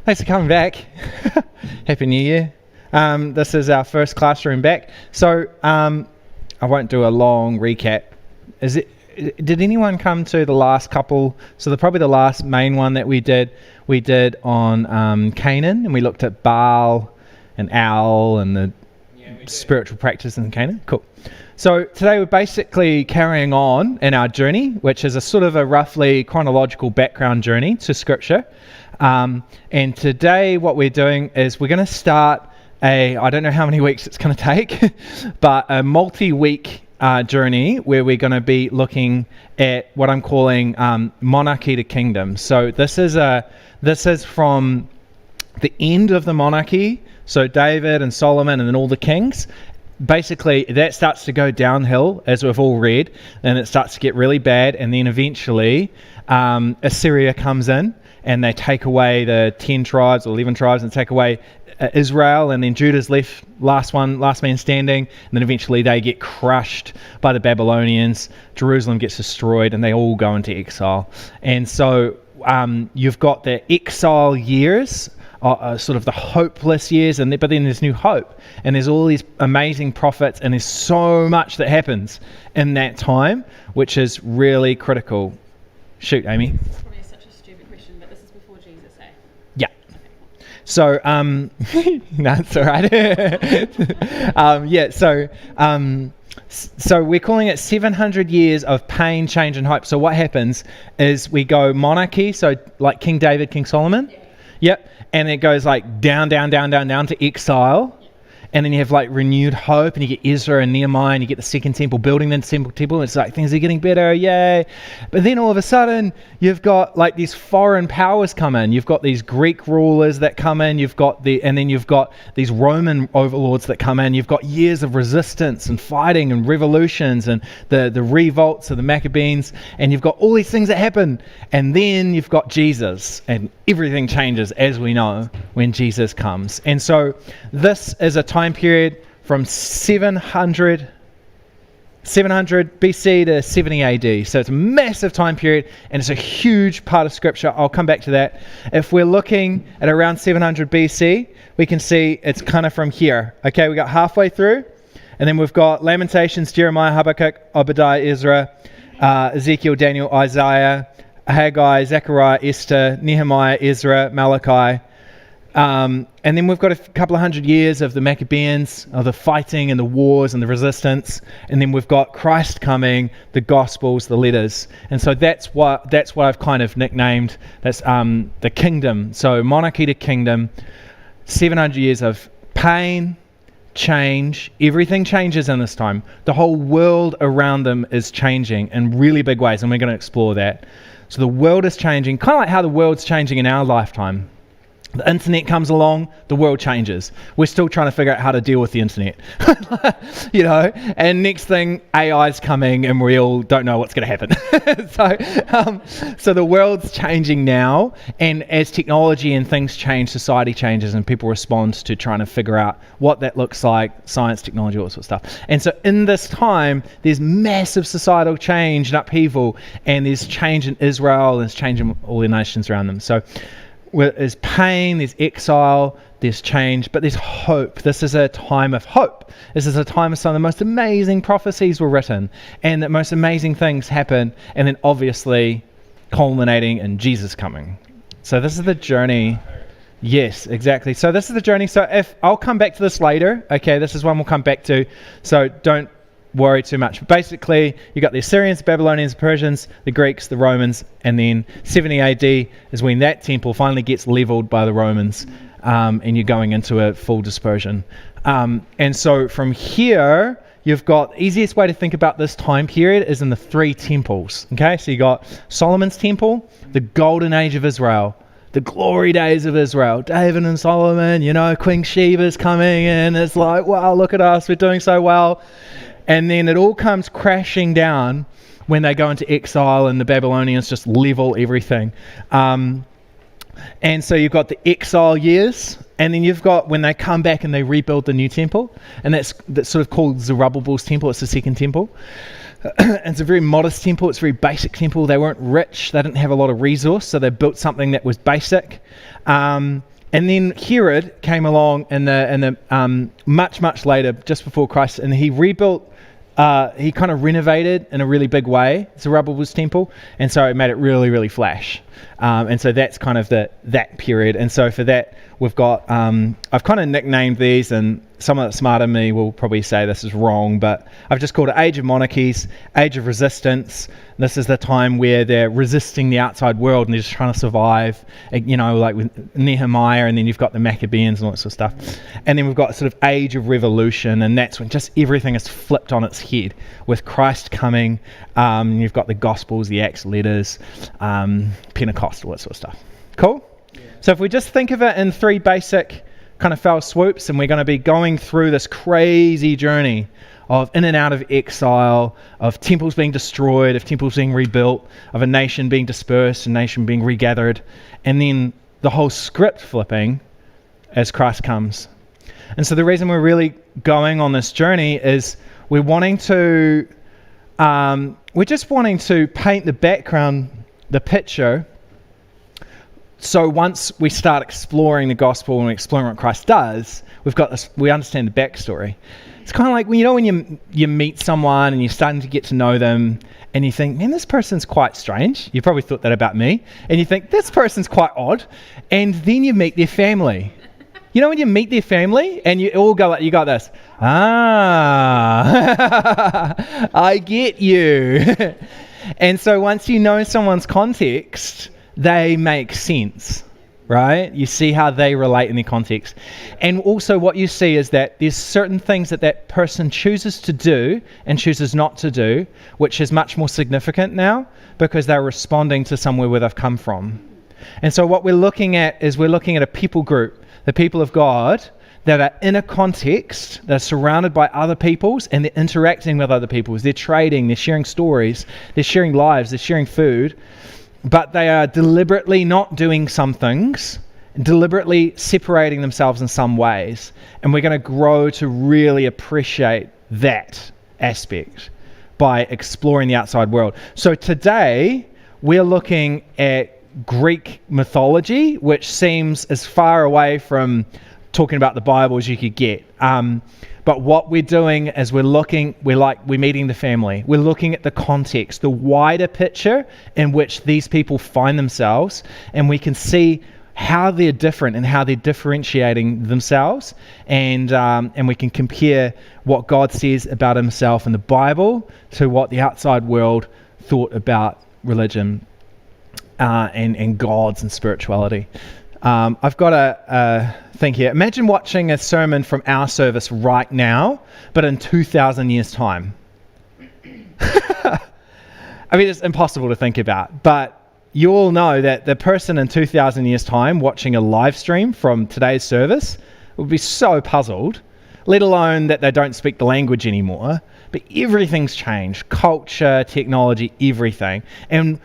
Thanks for coming back. Happy New Year. This is our first classroom back. So I won't do a long recap. Did anyone come to the last couple? So probably the last main one that we did on Canaan, and we looked at Baal and Owl and the spiritual practice in Canaan. Cool. So today we're basically carrying on in our journey, which is a sort of a roughly chronological background journey to Scripture. And today what we're doing is we're going to start I don't know how many weeks it's going to take, but a multi-week journey where we're going to be looking at what I'm calling monarchy to kingdom. So this is from the end of the monarchy, so David and Solomon and then all the kings. Basically, that starts to go downhill, as we've all read, and it starts to get really bad, and then eventually Assyria comes in, and they take away the 10 tribes or 11 tribes and take away Israel, and then Judah's left, last man standing, and then eventually they get crushed by the Babylonians. Jerusalem gets destroyed, and they all go into exile. And so you've got the exile years, sort of the hopeless years, but then there's new hope, and there's all these amazing prophets, and there's so much that happens in that time, which is really critical. Shoot, Amy. This is probably such a stupid question, but this is before Jesus, eh? Yeah. So, no, it's all right. So we're calling it 700 years of pain, change, and hope. So what happens is we go monarchy, so like King David, King Solomon. Yeah. Yep. And it goes like down to exile. And then you have like renewed hope, and you get Ezra and Nehemiah, and you get the second temple, building the temple. It's like things are getting better, yay. But then all of a sudden, you've got like these foreign powers come in. You've got these Greek rulers that come in. And then you've got these Roman overlords that come in. You've got years of resistance and fighting and revolutions and the revolts of the Maccabees. And you've got all these things that happen. And then you've got Jesus, and everything changes, as we know, when Jesus comes. And so this is a time period from 700 BC to 70 AD. So it's a massive time period, and it's a huge part of Scripture. I'll come back to that. If we're looking at around 700 BC, we can see it's kind of from here. Okay, we got halfway through, and then we've got Lamentations, Jeremiah, Habakkuk, Obadiah, Ezra, Ezekiel, Daniel, Isaiah, Haggai, Zechariah, Esther, Nehemiah, Ezra, Malachi. And then we've got a couple of hundred years of the Maccabees, of the fighting and the wars and the resistance. And then we've got Christ coming, the Gospels, the letters. And so that's what I've kind of nicknamed, that's the kingdom. So monarchy to kingdom, 700 years of pain, change. Everything changes in this time. The whole world around them is changing in really big ways, and we're going to explore that. So the world is changing, kind of like how the world's changing in our lifetime. The internet comes along, the world changes. We're still trying to figure out how to deal with the internet, and next thing, AI's coming, and we all don't know what's going to happen. So the world's changing now, and as technology and things change, society changes, and people respond to trying to figure out what that looks like, science, technology, all that sort of stuff. And so in this time, there's massive societal change and upheaval, and there's change in Israel, and there's change in all the nations around them. So there's pain, there's exile, there's change, but there's hope. This is a time of hope. This is a time of some of the most amazing prophecies were written, and the most amazing things happen, and then obviously culminating in Jesus coming. So this is the journey. Yes, exactly. So this is the journey. So if I'll come back to this later. Okay, this is one we'll come back to. So don't worry too much. But basically, you got the Assyrians, Babylonians, Persians, the Greeks, the Romans, and then 70 AD is when that temple finally gets leveled by the Romans, and you're going into a full dispersion. And so from here, you've got the easiest way to think about this time period is in the three temples. Okay, so you got Solomon's temple, the golden age of Israel, the glory days of Israel, David and Solomon, Queen Sheba's coming in. It's like, wow, look at us, we're doing so well. And then it all comes crashing down when they go into exile and the Babylonians just level everything. And so you've got the exile years, and then you've got when they come back and they rebuild the new temple, and that's sort of called Zerubbabel's temple. It's the second temple. It's a very modest temple. It's a very basic temple. They weren't rich. They didn't have a lot of resource, so they built something that was basic. And then Herod came along in the much later, just before Christ, and he rebuilt. He kind of renovated in a really big way Zerubbabel's temple, and so it made it really flash. And so that's kind of that period. And so for that, we've got I've kind of nicknamed these, and someone that's smarter than me will probably say this is wrong, but I've just called it Age of Monarchies, Age of Resistance. This is the time where they're resisting the outside world and they're just trying to survive, like with Nehemiah, and then you've got the Maccabees and all that sort of stuff. And then we've got sort of Age of Revolution, and that's when just everything is flipped on its head with Christ coming. You've got the Gospels, the Acts letters, Pentecost, all that sort of stuff. Cool? Yeah. So if we just think of it in three basic kind of fell swoops, and we're going to be going through this crazy journey of in and out of exile, of temples being destroyed, of temples being rebuilt, of a nation being dispersed, a nation being regathered, and then the whole script flipping as Christ comes. And so the reason we're really going on this journey is we're just wanting to paint the background, the picture. So once we start exploring the gospel and exploring what Christ does, we understand the backstory. It's kind of like when you meet someone and you're starting to get to know them, and you think, man, this person's quite strange. You probably thought that about me. And you think, this person's quite odd. And then you meet their family. When you meet their family and you all go, you got this, I get you. And so once you know someone's context, they make sense, right? You see how they relate in their context. And also what you see is that there's certain things that person chooses to do and chooses not to do, which is much more significant now because they're responding to somewhere where they've come from. And so what we're looking at is a people group, the people of God, that are in a context, they're surrounded by other peoples, and they're interacting with other peoples. They're trading, they're sharing stories, they're sharing lives, they're sharing food, but they are deliberately not doing some things, deliberately separating themselves in some ways. And we're going to grow to really appreciate that aspect by exploring the outside world. So today, we're looking at Greek mythology, which seems as far away from talking about the Bible as you could get. But what we're doing is we're meeting the family. We're looking at the context, the wider picture in which these people find themselves, and we can see how they're different and how they're differentiating themselves, and we can compare what God says about himself in the Bible to what the outside world thought about religion and gods and spirituality. I've got a thing here. Imagine watching a sermon from our service right now, but in 2,000 years' time. I mean, it's impossible to think about, but you all know that the person in 2,000 years' time watching a live stream from today's service would be so puzzled, let alone that they don't speak the language anymore. But everything's changed. Culture, technology, everything. And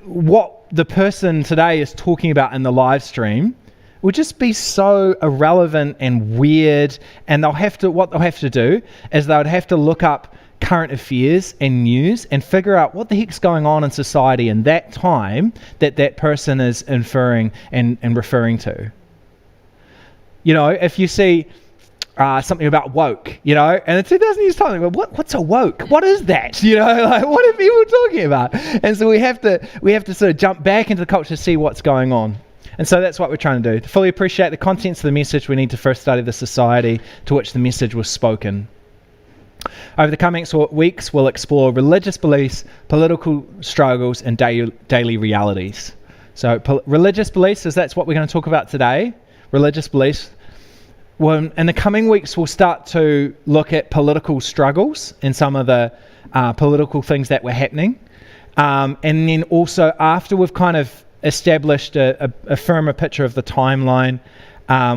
what the person today is talking about in the live stream will just be so irrelevant and weird, and what they'll have to do is they would have to look up current affairs and news and figure out what the heck's going on in society in that time that person is inferring and referring to. If you see something about woke, and in 2,000 years' time, what's a woke? What is that? What are people talking about? And so we have to sort of jump back into the culture to see what's going on. And so that's what we're trying to do. To fully appreciate the contents of the message, we need to first study the society to which the message was spoken. Over the coming weeks, we'll explore religious beliefs, political struggles, and daily realities. So religious beliefs, that's what we're going to talk about today. Religious beliefs. Well, in the coming weeks, we'll start to look at political struggles and some of the political things that were happening. And then also, after we've kind of established a firmer picture of the timeline,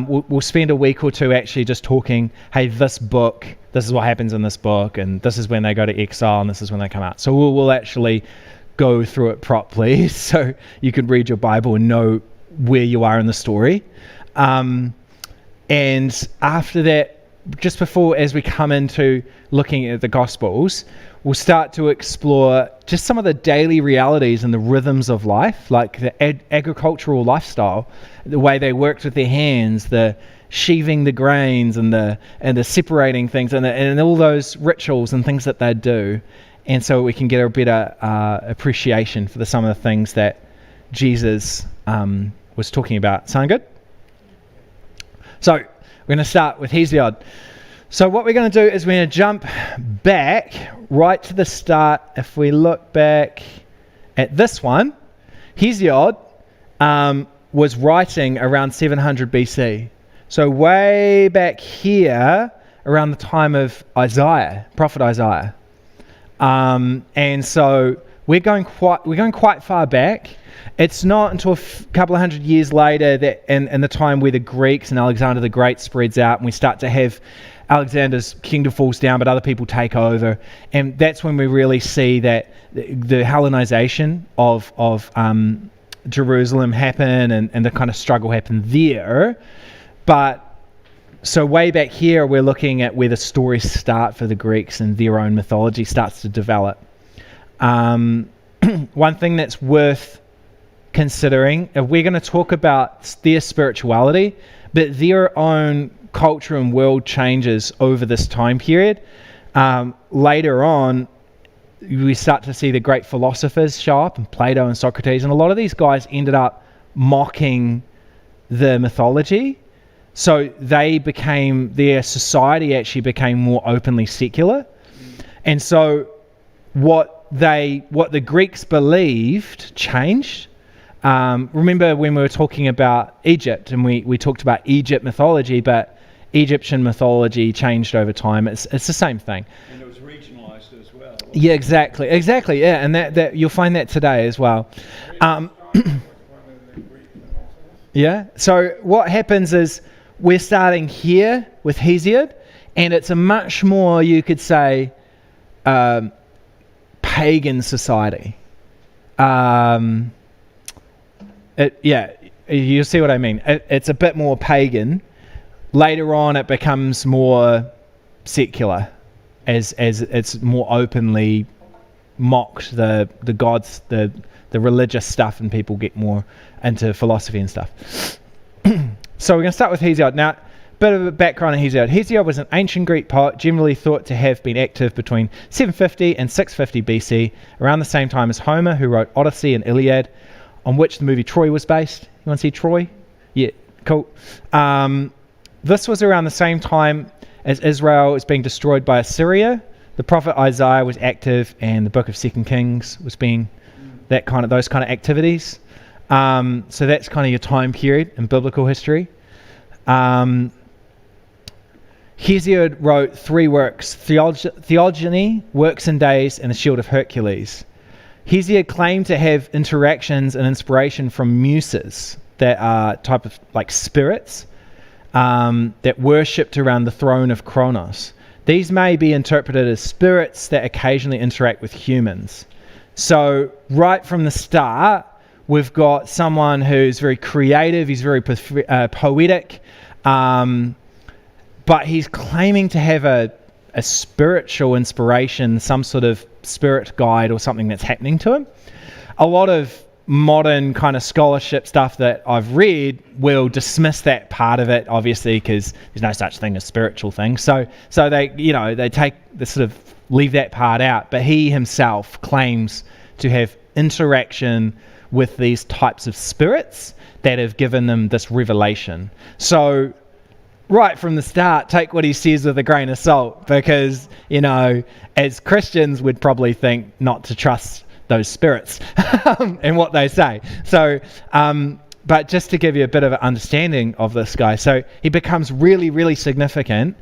we'll spend a week or two actually just talking, hey, this is what happens in this book, and this is when they go to exile, and this is when they come out. So we'll actually go through it properly so you can read your Bible and know where you are in the story. And after that, just before, as we come into looking at the Gospels, we'll start to explore just some of the daily realities and the rhythms of life, like the agricultural lifestyle, the way they worked with their hands, the sheaving the grains and the separating things and all those rituals and things that they do. And so we can get a better appreciation for some of the things that Jesus was talking about. Sound good? So we're going to start with Hesiod. So what we're going to do is we're going to jump back right to the start. If we look back at this one, Hesiod was writing around 700 BC. So way back here, around the time of Isaiah, prophet Isaiah. And so we're going quite far back. It's not until a couple of hundred years later that in the time where the Greeks and Alexander the Great spreads out, and we start to have Alexander's kingdom falls down, but other people take over, and that's when we really see that the Hellenization of Jerusalem happen, and the kind of struggle happen there. But so way back here, we're looking at where the stories start for the Greeks and their own mythology starts to develop. One thing that's worth considering, we're going to talk about their spirituality, but their own culture and world changes over this time period. Later on, we start to see the great philosophers show up, and Plato and Socrates, and a lot of these guys ended up mocking the mythology. So their society actually became more openly secular. And so what the Greeks believed changed. Remember when we were talking about Egypt, and we talked about Egypt mythology, but Egyptian mythology changed over time. It's the same thing. And it was regionalized as well. Yeah, exactly. Yeah, and that you'll find that today as well. Yeah. So what happens is we're starting here with Hesiod, and it's a much more, you could say, pagan society. You'll see what I mean. It's a bit more pagan. Later on, it becomes more secular, as it's more openly mocked the gods, the religious stuff, and people get more into philosophy and stuff. So we're going to start with Hesiod. Now, a bit of a background on Hesiod. Hesiod was an ancient Greek poet generally thought to have been active between 750 and 650 BC, around the same time as Homer, who wrote Odyssey and Iliad, on which the movie Troy was based. You want to see Troy? Yeah, cool. This was around the same time as Israel was being destroyed by Assyria. The prophet Isaiah was active, and the book of 2 Kings was being those kind of activities. So that's kind of your time period in biblical history. Hesiod wrote 3 works: Theogony, Works and Days, and the Shield of Hercules. Hesiod claimed to have interactions and inspiration from muses, that are type of like spirits that worshipped around the throne of Kronos. These may be interpreted as spirits that occasionally interact with humans. So right from the start, we've got someone who's very creative, he's very poetic, but he's claiming to have a spiritual inspiration, some sort of spirit guide or something that's happening to him. A lot of modern kind of scholarship stuff that I've read will dismiss that part of it, obviously, because there's no such thing as spiritual things. So they leave that part out. But he himself claims to have interaction with these types of spirits that have given them this revelation. So right from the start, take what he says with a grain of salt, because, as Christians, we'd probably think not to trust those spirits and what they say. So, but just to give you a bit of an understanding of this guy, so he becomes really, really significant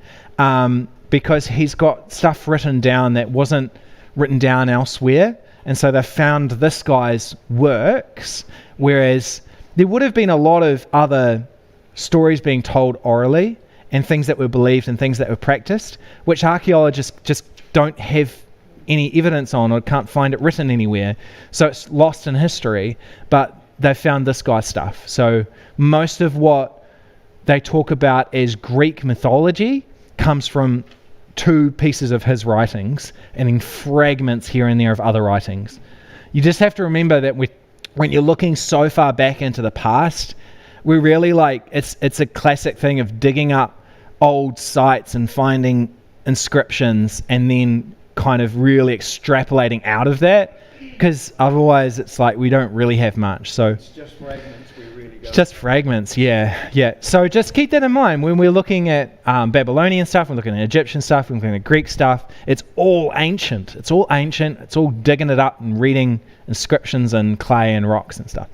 because he's got stuff written down that wasn't written down elsewhere. And so they found this guy's works, whereas there would have been a lot of other stories being told orally and things that were believed and things that were practiced, which archaeologists just don't have any evidence on or can't find it written anywhere. So it's lost in history, but they found this guy's stuff. So most of what they talk about as Greek mythology comes from two pieces of his writings and then fragments here and there of other writings. You just have to remember that when you're looking so far back into the past, we're really like, it's a classic thing of digging up old sites and finding inscriptions and then kind of really extrapolating out of that, because otherwise it's like we don't really have much. So It's just fragments we really go. just fragments, yeah. So just keep that in mind when we're looking at Babylonian stuff, we're looking at Egyptian stuff, we're looking at Greek stuff. It's all ancient. It's all digging it up and reading inscriptions and clay and rocks and stuff.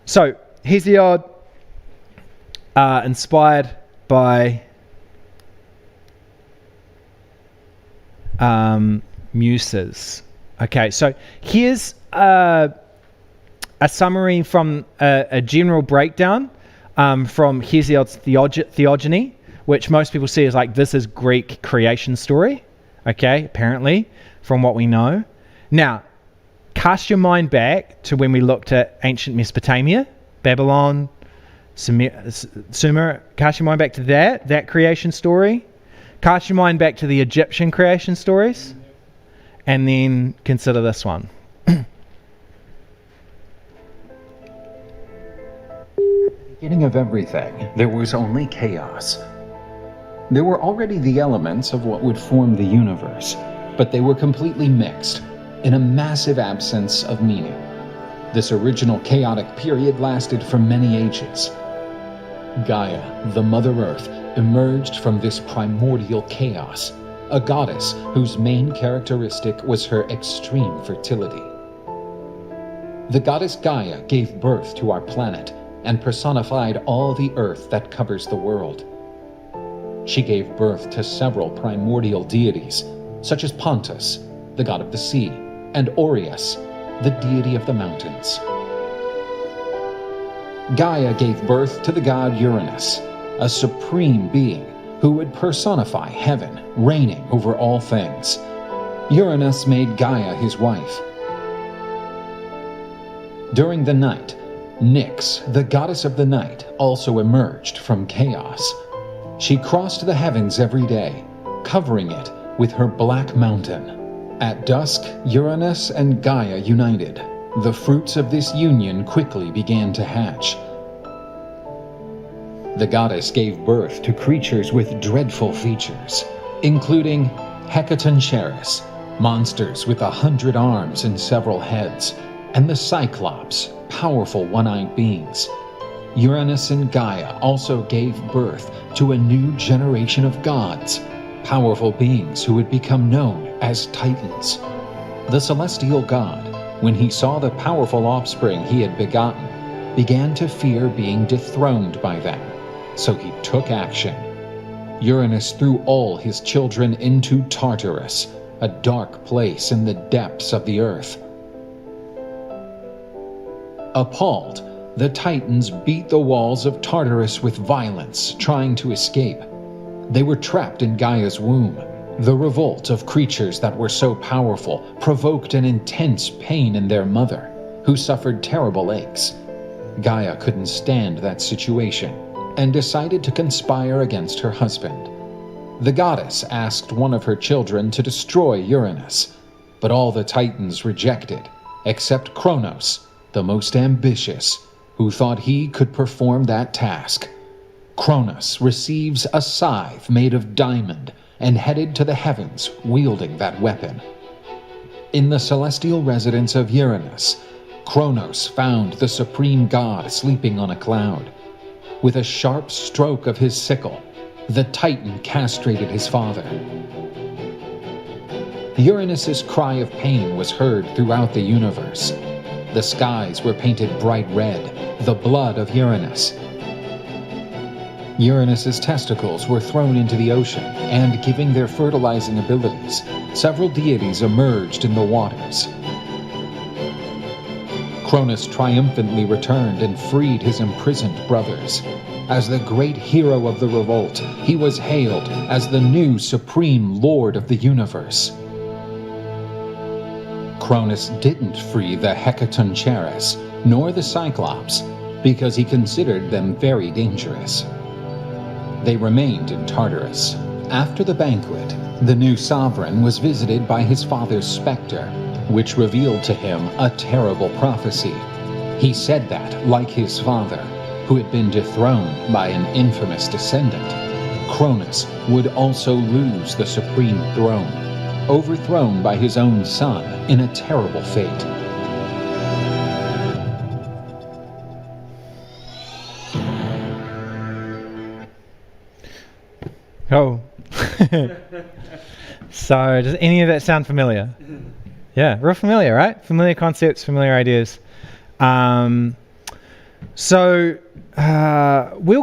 So Hesiod, inspired by Muses. Okay, so here's a summary from a general breakdown from Hesiod's Theogony, which most people see as like, this is Greek creation story, okay, apparently, from what we know. Now, cast your mind back to when we looked at ancient Mesopotamia, Babylon, Sumer. Cast your mind back to that creation story. Cast your mind back to the Egyptian creation stories, and then consider this one. Beginning of everything, there was only chaos. There were already the elements of what would form the universe, but they were completely mixed, in a massive absence of meaning. This original chaotic period lasted for many ages. Gaia, the Mother Earth, emerged from this primordial chaos, a goddess whose main characteristic was her extreme fertility. The goddess Gaia gave birth to our planet and personified all the earth that covers the world. She gave birth to several primordial deities, such as Pontus, the god of the sea, and Aureus, the deity of the mountains. Gaia gave birth to the god Uranus, a supreme being who would personify heaven, reigning over all things. Uranus made Gaia his wife. During the night, Nyx, the goddess of the night, also emerged from chaos. She crossed the heavens every day, covering it with her black mountain. At dusk, Uranus and Gaia united. The fruits of this union quickly began to hatch. The goddess gave birth to creatures with dreadful features, including Hecatoncheirus, monsters with 100 arms and several heads, and the Cyclops, powerful one-eyed beings. Uranus and Gaia also gave birth to a new generation of gods, powerful beings who would become known as Titans. The celestial god, when he saw the powerful offspring he had begotten, began to fear being dethroned by them, so he took action. Uranus threw all his children into Tartarus, a dark place in the depths of the earth. Appalled, the Titans beat the walls of Tartarus with violence, trying to escape. They were trapped in Gaia's womb. The revolt of creatures that were so powerful provoked an intense pain in their mother, who suffered terrible aches. Gaia couldn't stand that situation and decided to conspire against her husband. The goddess asked one of her children to destroy Uranus, but all the Titans rejected, except Kronos, the most ambitious, who thought he could perform that task. Kronos receives a scythe made of diamond and headed to the heavens wielding that weapon. In the celestial residence of Uranus, Kronos found the supreme god sleeping on a cloud. With a sharp stroke of his sickle, the Titan castrated his father. Uranus's cry of pain was heard throughout the universe. The skies were painted bright red, the blood of Uranus. Uranus's testicles were thrown into the ocean, and giving their fertilizing abilities, several deities emerged in the waters. Cronus triumphantly returned and freed his imprisoned brothers. As the great hero of the revolt, he was hailed as the new supreme lord of the universe. Cronus didn't free the Hecatoncheirus, nor the Cyclops, because he considered them very dangerous. They remained in Tartarus, After the banquet, the new sovereign was visited by his father's specter, which revealed to him a terrible prophecy. He said that, like his father, who had been dethroned by an infamous descendant, Cronus would also lose the supreme throne, overthrown by his own son in a terrible fate. Oh. So, does any of that sound familiar? Yeah, real familiar, right? Familiar concepts, familiar ideas. We'll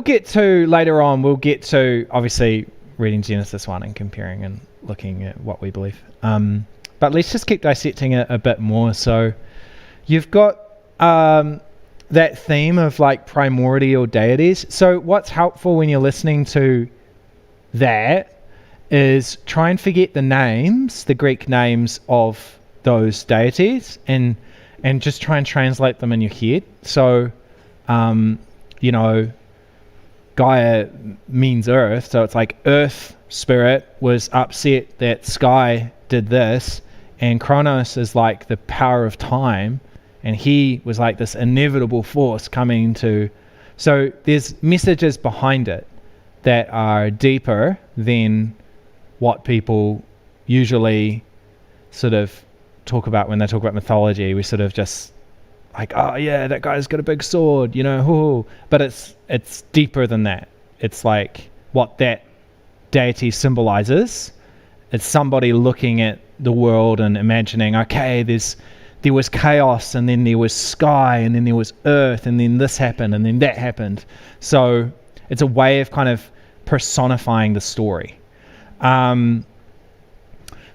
get to, later on, obviously reading Genesis 1 and comparing and looking at what we believe. But let's just keep dissecting it a bit more. So, you've got that theme of like primordial deities. So, what's helpful when you're listening to that is try and forget the names, the Greek names of those deities, and just try and translate them in your head. So, Gaia means earth, so it's like earth spirit was upset that sky did this, and Kronos is like the power of time, and he was like this inevitable force coming to. So there's messages behind it that are deeper than what people usually sort of talk about when they talk about mythology. We sort of just like, oh yeah, that guy's got a big sword, but it's deeper than that. It's like what that deity symbolizes. It's somebody looking at the world and imagining, okay, there was chaos, and then there was sky, and then there was earth, and then this happened, and then that happened. So it's a way of kind of personifying the story.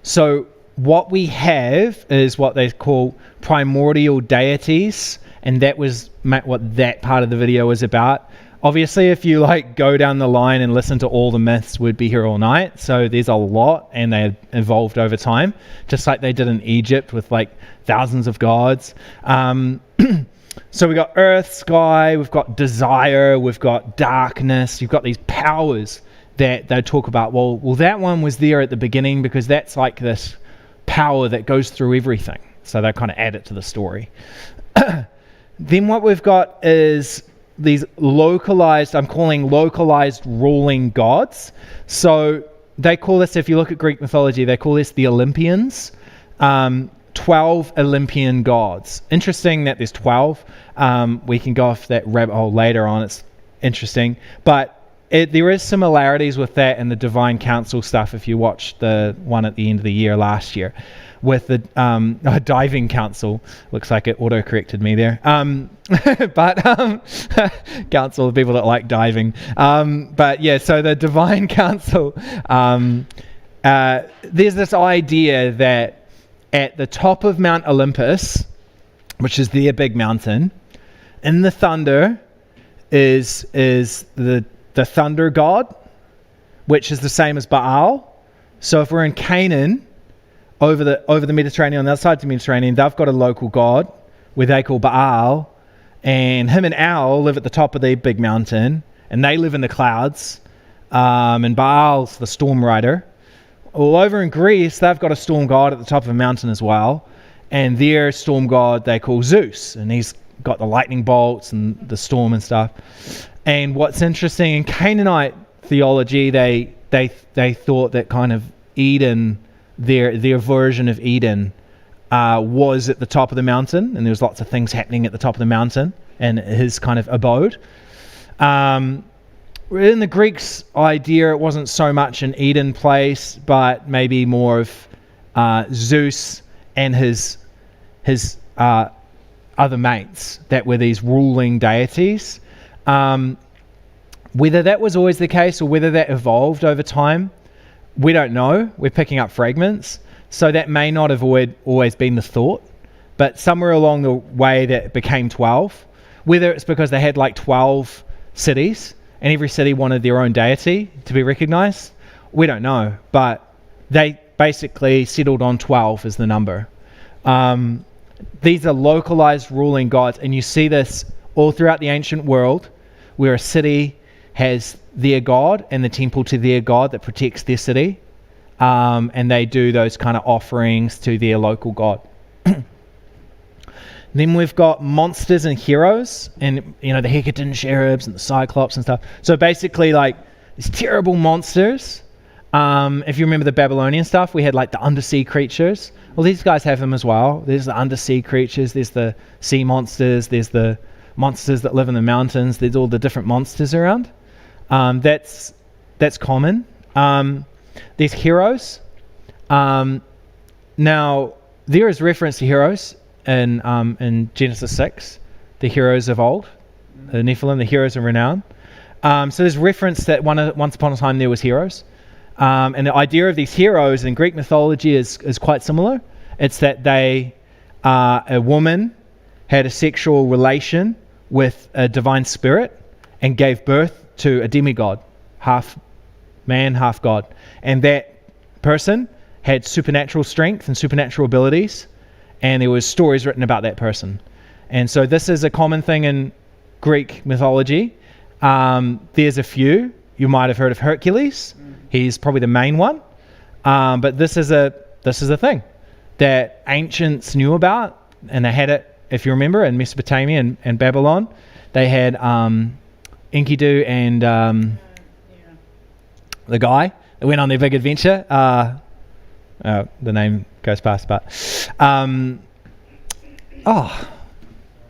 So what we have is what they call primordial deities, and that was what that part of the video was about. Obviously, if you like go down the line and listen to all the myths, we'd be here all night. So there's a lot, and they evolved over time, just like they did in Egypt with like thousands of gods. So we got earth, sky, we've got desire, we've got darkness, you've got these powers that they talk about. Well, that one was there at the beginning because that's like this power that goes through everything. So they kind of add it to the story. Then what we've got is these localized, I'm calling localized ruling gods. So they call this, if you look at Greek mythology, they call this the Olympians. 12 Olympian gods. Interesting that there's 12. We can go off that rabbit hole later on. It's interesting. But there is similarities with that and the Divine Council stuff if you watch the one at the end of the year last year with the Diving Council. Looks like it auto-corrected me there. But council of people that like diving. But yeah, so the Divine Council, there's this idea that at the top of Mount Olympus, which is their big mountain, in the thunder is the thunder god, which is the same as Baal. So if we're in Canaan, over the Mediterranean, on the other side of the Mediterranean, they've got a local god where they call Baal, and him and Al live at the top of the big mountain, and they live in the clouds, and Baal's the storm rider. All over in Greece, they've got a storm god at the top of a mountain as well, and their storm god they call Zeus, and he's got the lightning bolts and the storm and stuff. And what's interesting in Canaanite theology, they thought that kind of Eden, their version of Eden, was at the top of the mountain, and there was lots of things happening at the top of the mountain and his kind of abode. In the Greeks' idea, it wasn't so much an Eden place, but maybe more of Zeus and his other mates that were these ruling deities. Whether that was always the case or whether that evolved over time, we don't know. We're picking up fragments. So that may not have always been the thought, but somewhere along the way that became 12. Whether it's because they had like 12 cities and every city wanted their own deity to be recognized, we don't know. But they basically settled on 12 as the number. These are localized ruling gods, and you see this all throughout the ancient world, where a city has their god and the temple to their god that protects their city. And they do those kind of offerings to their local god. Then we've got monsters and heroes, and the Hecaton cherubs and the Cyclops and stuff. So basically, like, these terrible monsters. If you remember the Babylonian stuff, we had like the undersea creatures. Well, these guys have them as well. There's the undersea creatures, there's the sea monsters, there's the monsters that live in the mountains, there's all the different monsters around. That's common. There's heroes. Now, there is reference to heroes in Genesis 6, the heroes of old, the Nephilim, the heroes of renown. So there's reference that once upon a time there was heroes. And the idea of these heroes in Greek mythology is quite similar. It's that a woman had a sexual relation with a divine spirit and gave birth to a demigod, half man, half god. And that person had supernatural strength and supernatural abilities, and there was stories written about that person. And so this is a common thing in Greek mythology. There's a few. You might have heard of Hercules. He's probably the main one. But this is a thing that ancients knew about, and they had it, if you remember, in Mesopotamia and Babylon. They had Enkidu and the guy that went on their big adventure. The name goes past, but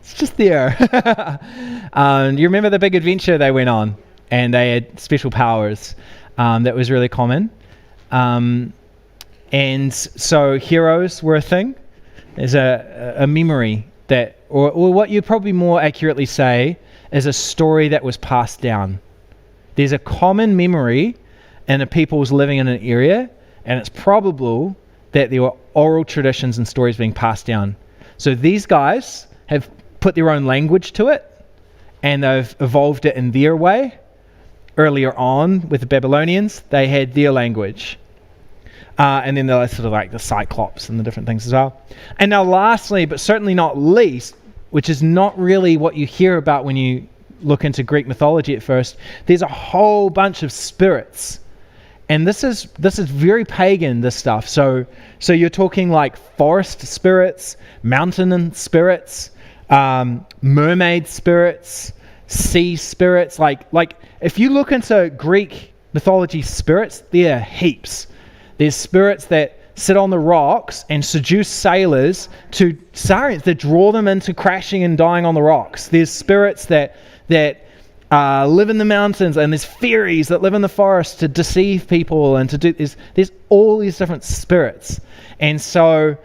it's just there. You remember the big adventure they went on, and they had special powers. That was really common. And so heroes were a thing. There's a memory that, or what you'd probably more accurately say, is a story that was passed down. There's a common memory, and the people was living in an area, and it's probable that there were oral traditions and stories being passed down. So these guys have put their own language to it, and they've evolved it in their way. Earlier on with the Babylonians, they had their language. And then they're sort of like the Cyclops and the different things as well. And now lastly, but certainly not least, which is not really what you hear about when you look into Greek mythology at first, there's a whole bunch of spirits. And this is very pagan, this stuff. So you're talking like forest spirits, mountain spirits, mermaid spirits, sea spirits. Like if you look into Greek mythology spirits, there are heaps. There's spirits that sit on the rocks and seduce sailors to sirens that draw them into crashing and dying on the rocks. There's spirits that live in the mountains, and there's fairies that live in the forest to deceive people and to do. There's all these different spirits, and so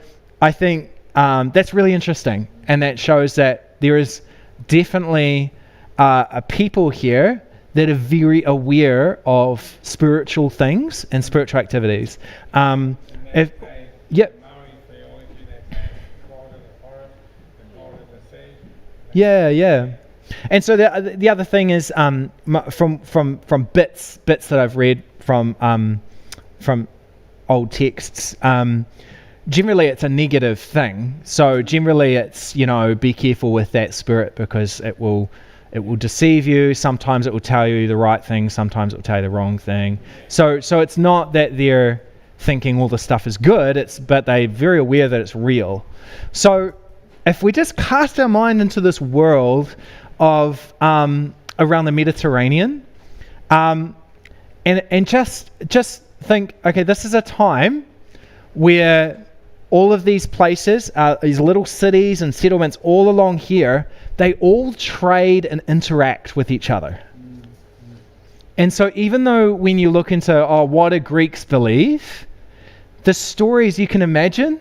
I think that's really interesting, and that shows that there is definitely a people here that are very aware of spiritual things and spiritual activities. Yeah. And so the other thing is from bits that I've read from old texts. Generally, it's a negative thing. So generally, it's be careful with that spirit because it will deceive you. Sometimes it will tell you the right thing. Sometimes it will tell you the wrong thing. So it's not that they're thinking all the stuff is good. But they're very aware that it's real. So if we just cast our mind into this world of around the Mediterranean, and just think, okay, this is a time where all of these places, these little cities and settlements all along here, they all trade and interact with each other. And so even though when you look into, what do Greeks believe, the stories you can imagine,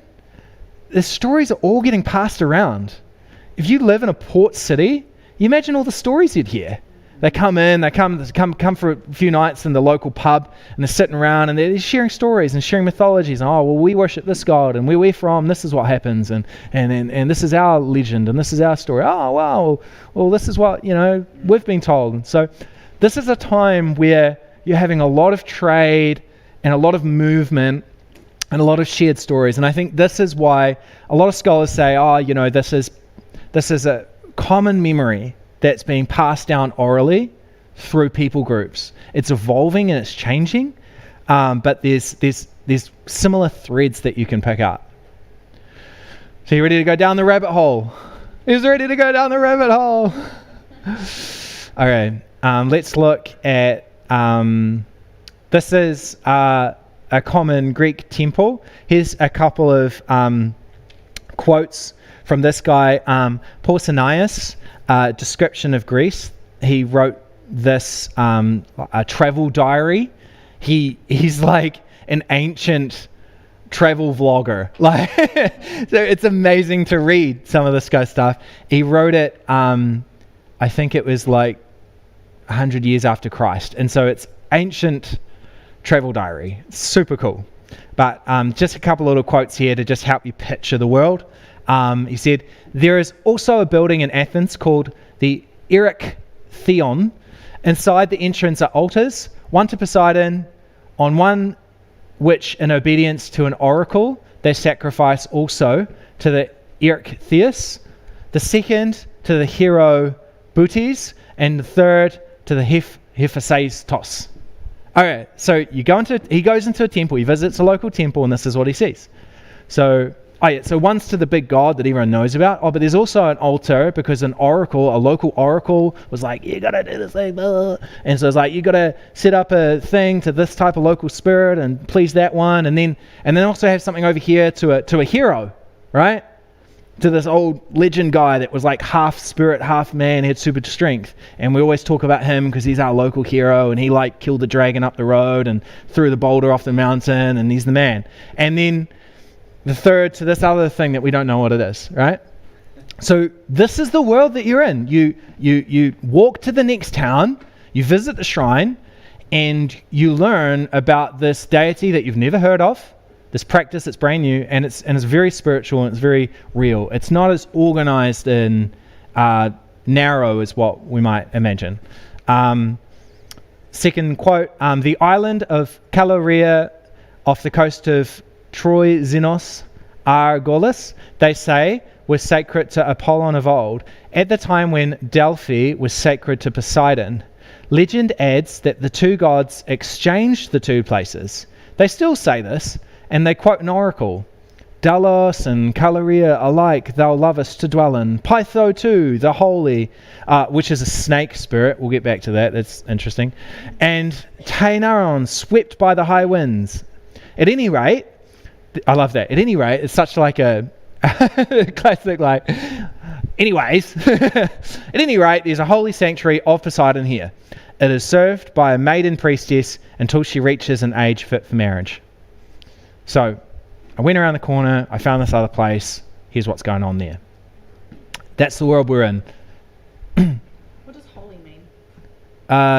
the stories are all getting passed around. If you live in a port city, you imagine all the stories you'd hear. They come for a few nights in the local pub, and they're sitting around and they're sharing stories and sharing mythologies. And we worship this god, and where we're from, this is what happens, and this is our legend, and this is our story. Oh wow, well this is what we've been told. And so this is a time where you're having a lot of trade and a lot of movement and a lot of shared stories. And I think this is why a lot of scholars say, this is a common memory that's being passed down orally through people groups. It's evolving and it's changing, but there's similar threads that you can pick up. So you ready to go down the rabbit hole? Who's ready to go down the rabbit hole? Okay, let's look at, this is a common Greek temple. Here's a couple of quotes from this guy, Pausanias, description of Greece. He wrote this a travel diary. He's like an ancient travel vlogger. Like, so it's amazing to read some of this guy's stuff. He wrote it, I think it was like 100 years after Christ, and so it's ancient travel diary. It's super cool. But just a couple little quotes here to just help you picture the world. He said, there is also a building in Athens called the Theon. Inside the entrance are altars, one to Poseidon, on one which, in obedience to an oracle, they sacrifice also to the Theus, the second to the hero Butes, and the third to the Hephaestus. Okay, so he goes into a temple, he visits a local temple, and this is what he sees. So one's to the big god that everyone knows about. Oh, but there's also an altar because a local oracle was like, you gotta do this thing, blah. And so it's like, you gotta set up a thing to this type of local spirit and please that one, and then also have something over here to a hero, right? To this old legend guy that was like half spirit, half man, had super strength. And we always talk about him because he's our local hero, and he like killed the dragon up the road and threw the boulder off the mountain, and he's the man. And then the third to this other thing that we don't know what it is, right? So this is the world that you're in. You walk to the next town, you visit the shrine, and you learn about this deity that you've never heard of, this practice that's brand new, and it's very spiritual and it's very real. It's not as organized and narrow as what we might imagine. Second quote, the island of Caloria off the coast of Troy, Xenos, Argolis, they say, was sacred to Apollon of old, at the time when Delphi was sacred to Poseidon. Legend adds that the two gods exchanged the two places. They still say this, and they quote an oracle. Delos and Caloria alike thou lovest to dwell in. Pytho too, the holy, which is a snake spirit. We'll get back to that. That's interesting. And Tainaron, swept by the high winds. At any rate, I love that. At any rate, it's such like a classic like... Anyways, at any rate, there's a holy sanctuary of Poseidon here. It is served by a maiden priestess until she reaches an age fit for marriage. So, I went around the corner, I found this other place, here's what's going on there. That's the world we're in. What does holy mean?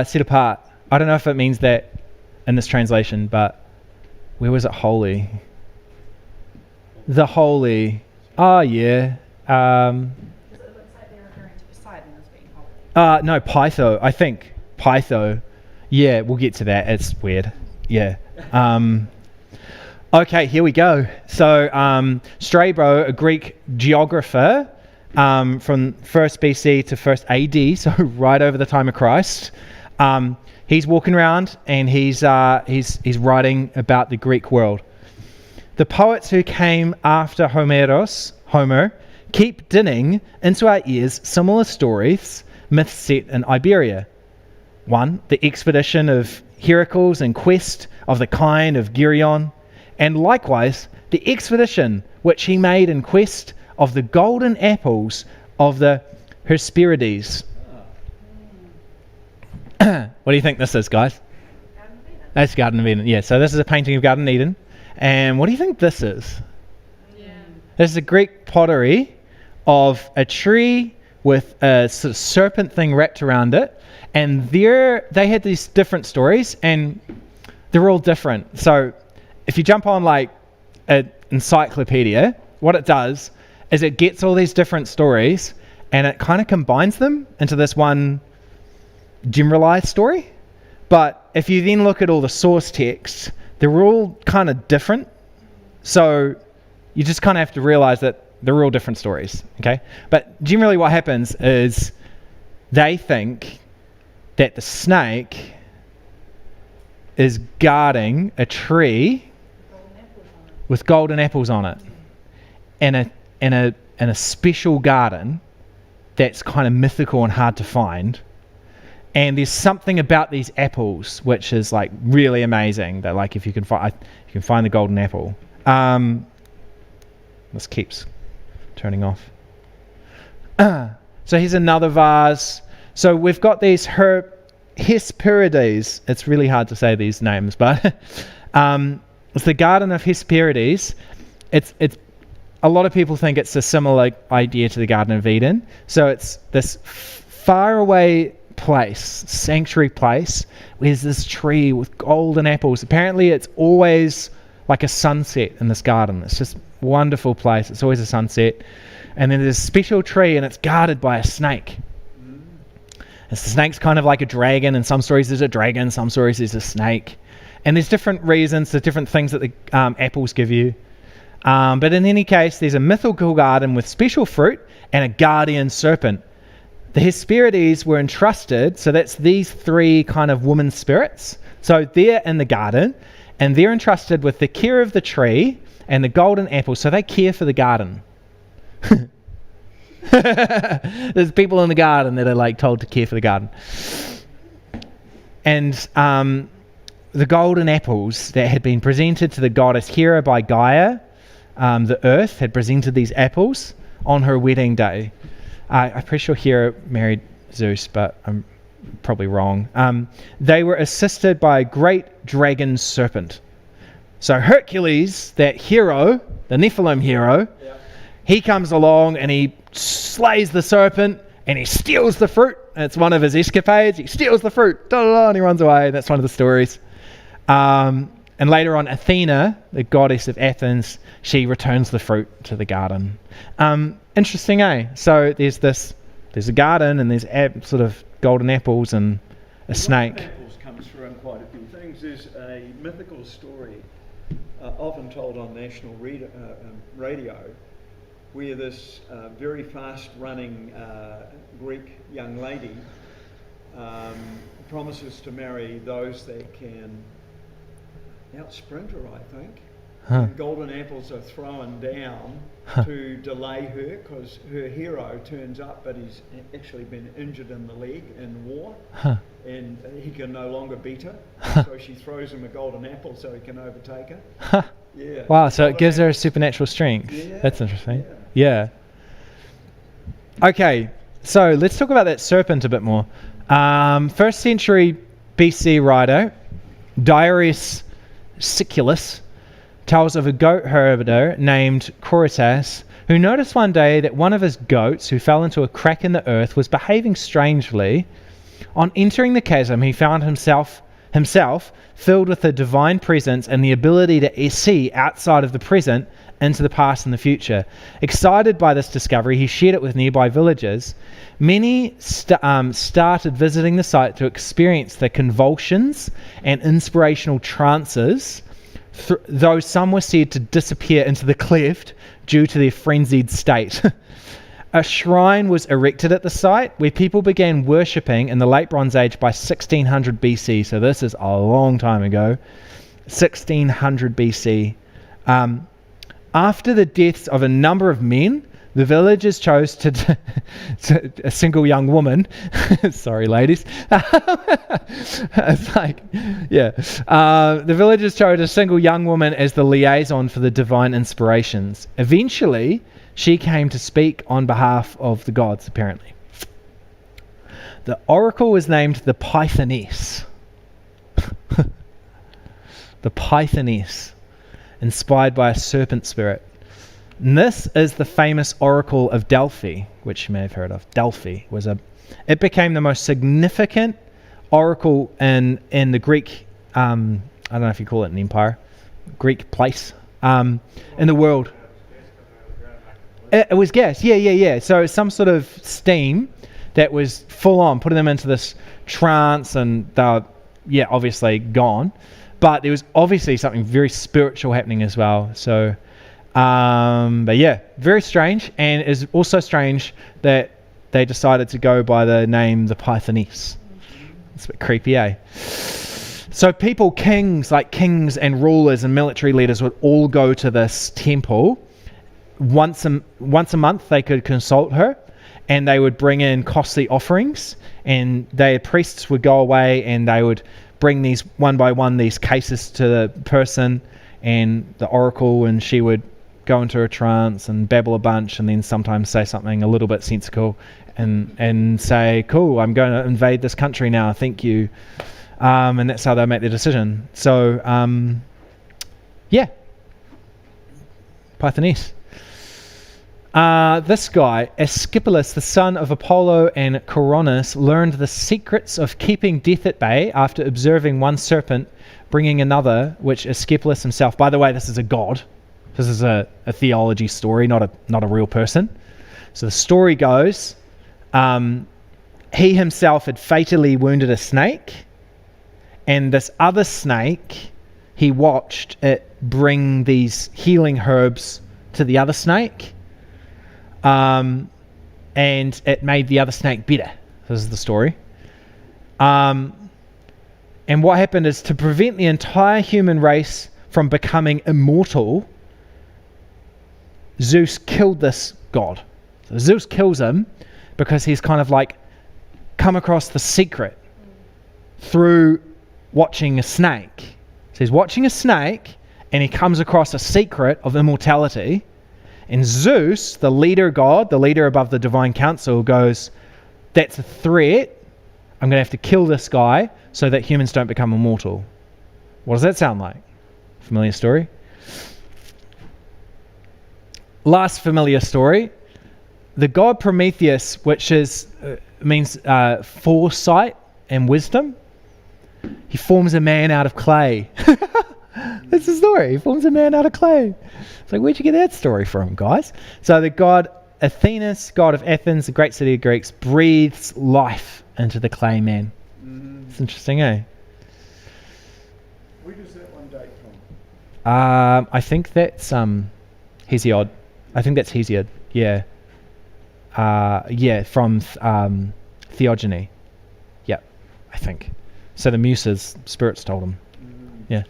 Set apart. I don't know if it means that in this translation, but where was it holy? The holy. Oh, yeah. It looks like they're referring to Poseidon as being holy. No, Pytho. I think Pytho. Yeah, we'll get to that. It's weird. Yeah. Okay, here we go. So Strabo, a Greek geographer from 1st BC to 1st AD, so right over the time of Christ, he's walking around and he's writing about the Greek world. The poets who came after Homer, keep dinning into our ears similar stories, myths set in Iberia. 1. The expedition of Heracles in quest of the kind of Geryon, and likewise the expedition which he made in quest of the golden apples of the Hesperides. What do you think this is, guys? Garden of Eden. That's Garden of Eden. Yeah, so this is a painting of Garden of Eden. And what do you think this is? Yeah. This is a Greek pottery of a tree with a sort of serpent thing wrapped around it. And they had these different stories, and they're all different. So if you jump on like an encyclopedia, what it does is it gets all these different stories and it kind of combines them into this one generalized story. But if you then look at all the source texts, they're all kind of different. So you just kind of have to realize that they're all different stories, okay? But generally what happens is they think that the snake is guarding a tree with golden apples on it, in a special garden that's kind of mythical and hard to find. And there's something about these apples which is like really amazing. That like if you can find the golden apple. This keeps turning off. So here's another vase. So we've got these Hesperides. It's really hard to say these names, but it's the Garden of Hesperides. It's a lot of people think it's a similar idea to the Garden of Eden. So it's this far away place, sanctuary place, where there's this tree with golden apples. Apparently it's always like a sunset in this garden. It's just a wonderful place. It's always a sunset. And then there's a special tree and it's guarded by a snake. And the snake's kind of like a dragon. In some stories there's a dragon, some stories there's a snake. And there's different reasons, there's different things that the apples give you. But in any case, there's a mythical garden with special fruit and a guardian serpent. The Hesperides were entrusted, so that's these three kind of woman spirits. So they're in the garden, and they're entrusted with the care of the tree and the golden apple, so they care for the garden. There's people in the garden that are like told to care for the garden. And the golden apples that had been presented to the goddess Hera by Gaia, the earth had presented these apples on her wedding day. I'm pretty sure Hera married Zeus, but I'm probably wrong. They were assisted by a great dragon serpent. So Hercules, that hero, the Nephilim hero, he comes along and he slays the serpent and he steals the fruit. It's one of his escapades. He steals the fruit, and he runs away. That's one of the stories. And later on, Athena, the goddess of Athens, she returns the fruit to the garden. Interesting, eh? So there's a garden and there's sort of golden apples and a snake. Golden apples comes through in quite a few things. There's a mythical story, often told on national radio, where this very fast-running Greek young lady promises to marry those that can outsprint her, I think. And golden apples are thrown down to delay her, because her hero turns up but he's actually been injured in the leg in war, and he can no longer beat her. So she throws him a golden apple so he can overtake her. Yeah. Wow, so it gives her supernatural strength. Yeah. That's interesting. Yeah. Okay, so let's talk about that serpent a bit more. 1st century BC writer Darius Siculus tells of a goat herder named Coritas who noticed one day that one of his goats, who fell into a crack in the earth, was behaving strangely. On entering the chasm, he found himself filled with the divine presence and the ability to see outside of the present into the past and the future. Excited by this discovery, he shared it with nearby villagers. Many started visiting the site to experience the convulsions and inspirational trances, though some were said to disappear into the cleft due to their frenzied state. A shrine was erected at the site where people began worshipping in the late Bronze Age by 1600 BC. So this is a long time ago. 1600 BC. After the deaths of a number of men, the villagers chose to a single young woman. Sorry, ladies. It's like, yeah. The villagers chose a single young woman as the liaison for the divine inspirations. Eventually, she came to speak on behalf of the gods, apparently. The oracle was named the Pythoness. The Pythoness, inspired by a serpent spirit. And this is the famous Oracle of Delphi, which you may have heard of. Delphi it became the most significant oracle in the Greek, I don't know if you call it an empire, Greek place, in the world. It was gas, yeah. So some sort of steam that was full on, putting them into this trance, and they were, obviously gone. But there was obviously something very spiritual happening as well. So, but yeah, very strange. And it's also strange that they decided to go by the name the Pythoness. It's a bit creepy, eh? So people, kings and rulers and military leaders would all go to this temple. Once a month they could consult her, and they would bring in costly offerings, and their priests would go away and they would bring these one by one these cases to the person and the oracle, and she would go into a trance and babble a bunch, and then sometimes say something a little bit sensical and say, cool, I'm going to invade this country now, thank you. And that's how they make their decision. So, Pythonese. This guy, Asclepius, the son of Apollo and Coronis, learned the secrets of keeping death at bay after observing one serpent bringing another, which Asclepius himself, by the way, this is a god. This is a theology story, not a real person. So the story goes, he himself had fatally wounded a snake, and this other snake, he watched it bring these healing herbs to the other snake, and it made the other snake better. This is the story. And what happened is, to prevent the entire human race from becoming immortal, Zeus killed this god. So Zeus kills him because he's kind of like come across the secret through watching a snake. So he's watching a snake and he comes across a secret of immortality. And Zeus, the leader god, the leader above the divine council, goes, that's a threat. I'm going to have to kill this guy so that humans don't become immortal. What does that sound like? Familiar story? Last familiar story. The god Prometheus, which means foresight and wisdom, he forms a man out of clay. That's the story. He forms a man out of clay. It's like, where'd you get that story from, guys? So the god Athenas, god of Athens, the great city of Greeks, breathes life into the clay man. It's interesting, eh? Where does that one date from? I think that's Hesiod. I think that's Hesiod. Yeah. From Theogony. Yeah, I think. So the muses, spirits told him. Yeah.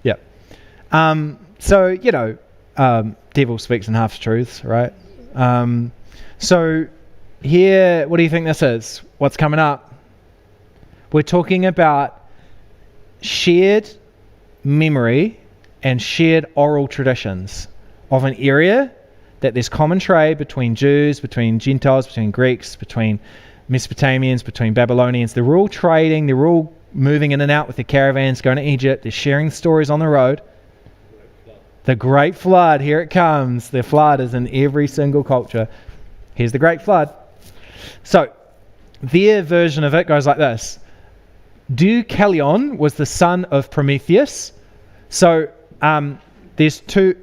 Yeah. So, devil speaks in half-truths, right? So here, what do you think this is? What's coming up? We're talking about shared memory and shared oral traditions of an area that there's common trade between Jews, between Gentiles, between Greeks, between Mesopotamians, between Babylonians. They're all trading, they're all moving in and out with their caravans, going to Egypt. They're sharing stories on the road. The Great Flood, here it comes. The flood is in every single culture. Here's the Great Flood. So, their version of it goes like this. Deucalion was the son of Prometheus. So, there's two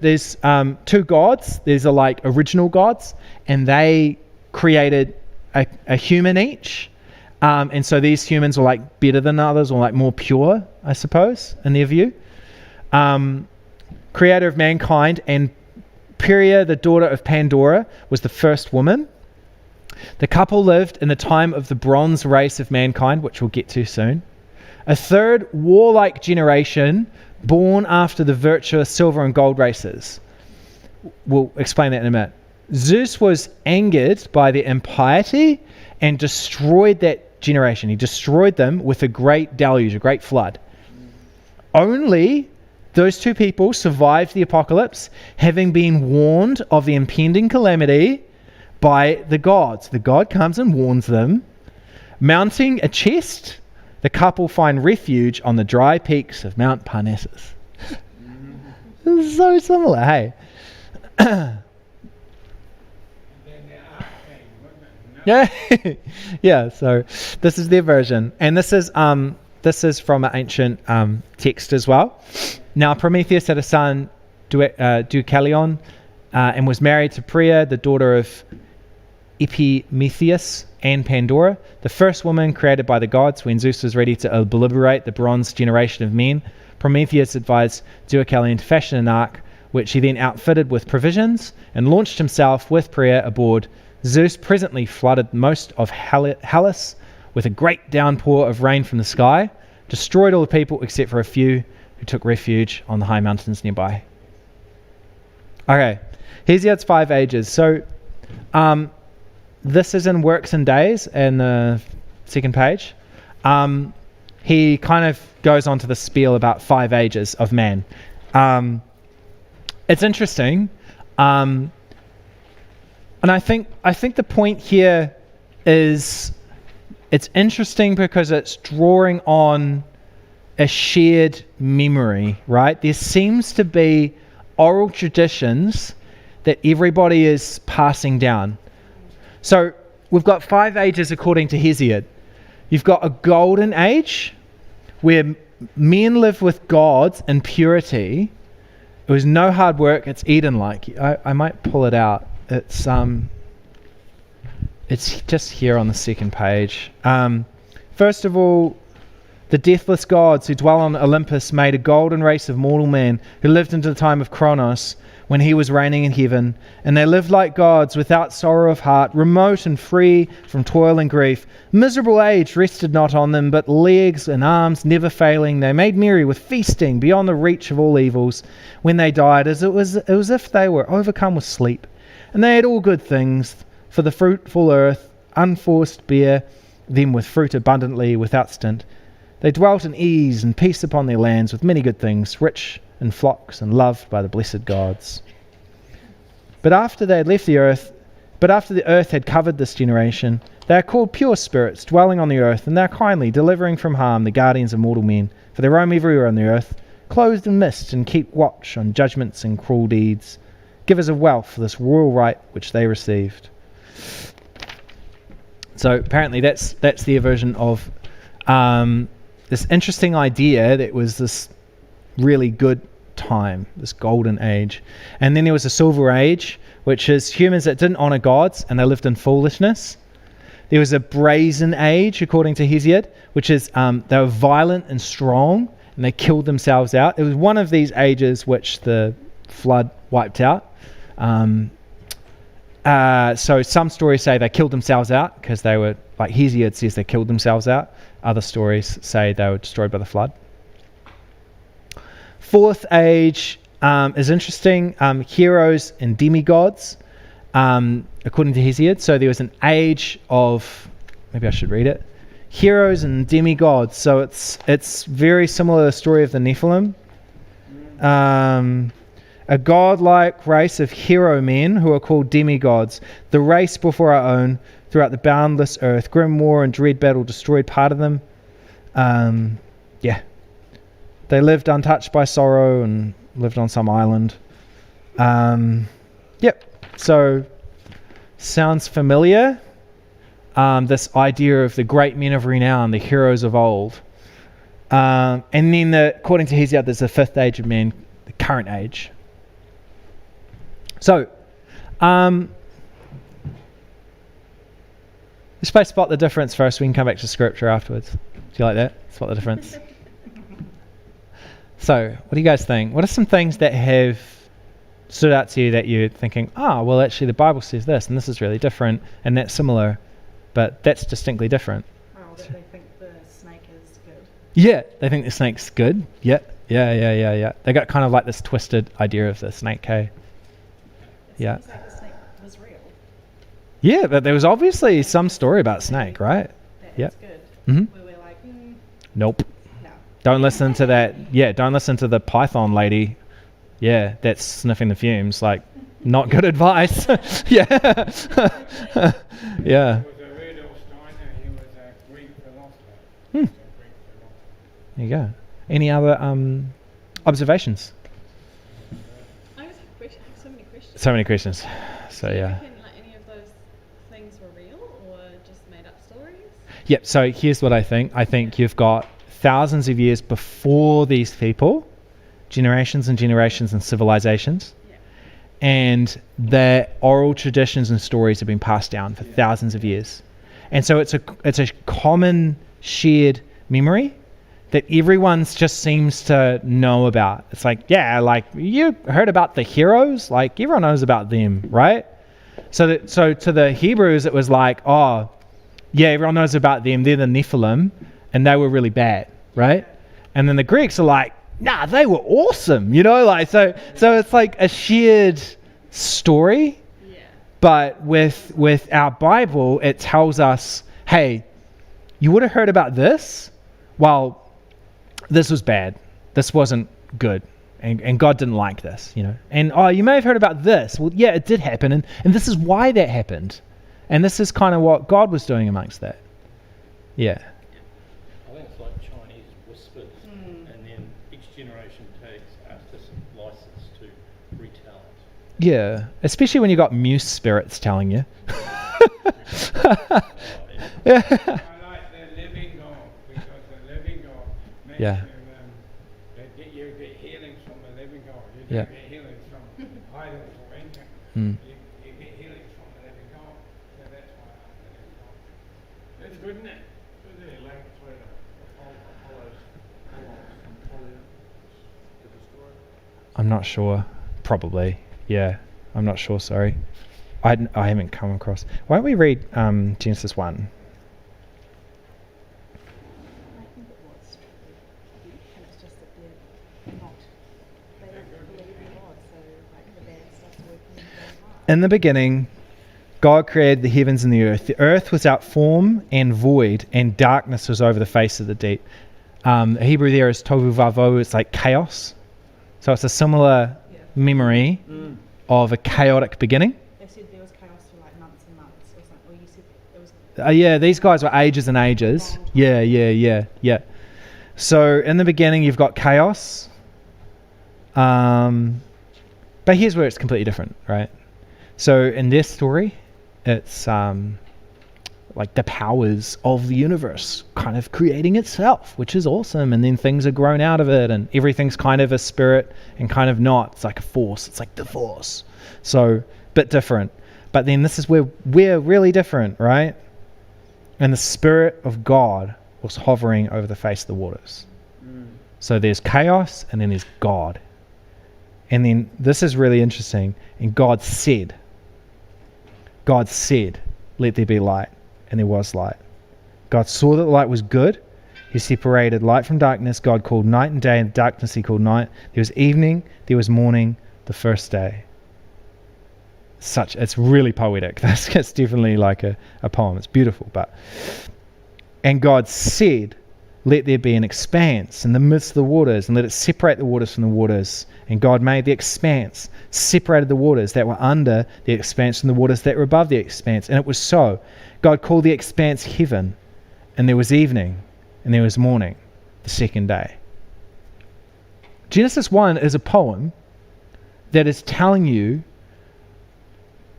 gods. There's original gods, and they created a human each. And so these humans were better than others, or more pure, I suppose, in their view. Creator of mankind, and Pyria, the daughter of Pandora, was the first woman. The couple lived in the time of the bronze race of mankind, which we'll get to soon. A third warlike generation born after the virtuous silver and gold races. We'll explain that in a minute. Zeus was angered by their impiety and destroyed that generation. He destroyed them with a great deluge, a great flood. Only those two people survived the apocalypse, having been warned of the impending calamity by the gods. The god comes and warns them. Mounting a chest, the couple find refuge on the dry peaks of Mount Parnassus. This is so similar, hey? Yeah, yeah. So this is their version, and this is from an ancient text as well. Now Prometheus had a son, Deucalion, and was married to Pyria, the daughter of Epimetheus and Pandora, the first woman created by the gods. When Zeus was ready to obliterate the bronze generation of men, Prometheus advised Deucalion to fashion an ark, which he then outfitted with provisions and launched himself with Pyria aboard. Zeus presently flooded most of Hellas with a great downpour of rain from the sky, destroyed all the people except for a few who took refuge on the high mountains nearby. Okay, Hesiod's 5 ages. So this is in Works and Days in the second page. He kind of goes on to the spiel about 5 ages of man. It's interesting. And I think the point here is it's interesting because it's drawing on a shared memory, right? There seems to be oral traditions that everybody is passing down. So we've got 5 ages according to Hesiod. You've got a golden age where men live with gods in purity. It was no hard work. It's Eden-like. I might pull it out. It's just here on the second page. First of all, the deathless gods who dwell on Olympus made a golden race of mortal men who lived into the time of Kronos when he was reigning in heaven, and they lived like gods without sorrow of heart, remote and free from toil and grief. Miserable age rested not on them, but legs and arms never failing. They made merry with feasting beyond the reach of all evils. When they died, it was as if they were overcome with sleep, and they had all good things, for the fruitful earth unforced bare them with fruit abundantly without stint. They dwelt in ease and peace upon their lands with many good things, rich in flocks and loved by the blessed gods. But after the earth had covered this generation, they are called pure spirits, dwelling on the earth, and they are kindly, delivering from harm the guardians of mortal men, for they roam everywhere on the earth, clothed in mist, and keep watch on judgments and cruel deeds, givers of wealth for this royal right which they received. So apparently that's their version of this interesting idea that was this really good time, this golden age. And then there was a silver age, which is humans that didn't honor gods and they lived in foolishness. There was a brazen age, according to Hesiod, which is they were violent and strong and they killed themselves out. It was one of these ages which the flood wiped out. So some stories say they killed themselves out because they were, like Hesiod says, they killed themselves out. Other stories say they were destroyed by the flood. Fourth age is interesting. Heroes and demigods, according to Hesiod. So there was an age of, maybe I should read it. Heroes and demigods. So it's very similar to the story of the Nephilim. A godlike race of hero men who are called demigods. The race before our own throughout the boundless earth. Grim war and dread battle destroyed part of them. They lived untouched by sorrow and lived on some island. So sounds familiar. This idea of the great men of renown, the heroes of old. And then according to Hesiod, there's the 5th age of man, the current age. So, let's spot the difference first. We can come back to scripture afterwards. Do you like that? Spot the difference. So, what do you guys think? What are some things that have stood out to you that you're thinking, well, actually the Bible says this, and this is really different, and that's similar, but that's distinctly different? Well, that they think the snake is good. Yeah, they think the snake's good. Yeah. They got kind of like this twisted idea of the snake, hey? Yeah. Seems like the snake was real. Yeah, but there was obviously some story about snake, right? That's good. Mm-hmm. Where we're like, Nope. no. Don't listen to that. Yeah, don't listen to the Python lady. Yeah, that's sniffing the fumes. Like, not good advice. Yeah. Yeah. There you go. Any other observations? I just have so many questions. So many questions. So Do you yeah. reckon any of those things were real or just made up stories? Yep. So here's what I think. I think you've got thousands of years before these people, generations and generations and civilizations, and their oral traditions and stories have been passed down for thousands of years, and so it's a common shared memory that everyone just seems to know about. It's like, like you heard about the heroes, like everyone knows about them, right? So to the Hebrews, it was like, Yeah, everyone knows about them. They're the Nephilim, and they were really bad, right? And then the Greeks are like, nah, they were awesome, like so it's like a shared story. Yeah. But with our Bible, it tells us, hey, you would have heard about this. Well, this was bad. This wasn't good. And God didn't like this, And you may have heard about this. Well, yeah, it did happen. And this is why that happened. And this is kind of what God was doing amongst that. Yeah. I think it's like Chinese whispers, and then each generation takes artistic license to retell it. Yeah. Especially when you got muse spirits telling you. Yeah. I like the living God, because the living God makes Yeah. you get healing from the living God. You Yeah. don't get healing from idols or anything. Mm. You get healing from the living God. So that's why I like the living God. It's good, isn't it? Good, isn't it? Like between Apollo's and Polly to destroy. I'm not sure. Probably. Yeah. I'm not sure, sorry. I haven't come across. Why don't we read Genesis 1? I think it was true. And it's just that they don't believe in God, so like the bad stuff's working very hard. In the beginning, God created the heavens and the earth. The earth was without form and void, and darkness was over the face of the deep. Hebrew there is tohu vavohu. It's like chaos. So it's a similar memory of a chaotic beginning. They said there was chaos for like months and months or something. Or you said it was Yeah, these guys were ages and ages. Yeah. So in the beginning, you've got chaos. But here's where it's completely different, right? So in this story, it's like the powers of the universe kind of creating itself, which is awesome. And then things are grown out of it, and everything's kind of a spirit and kind of not. It's like a force. It's like the force. So bit different. But then this is where we're really different, right? And the Spirit of God was hovering over the face of the waters. So there's chaos, and then there's God. And then this is really interesting. And God said, let there be light. And there was light. God saw that the light was good. He separated light from darkness. God called night and day, and darkness he called night. There was evening, there was morning, the first day. It's really poetic. It's definitely like a poem. It's beautiful. And God said, let there be an expanse in the midst of the waters, and let it separate the waters from the waters. And God made the expanse, separated the waters that were under the expanse from the waters that were above the expanse. And it was so. God called the expanse heaven, and there was evening, and there was morning, the second day. Genesis 1 is a poem that is telling you,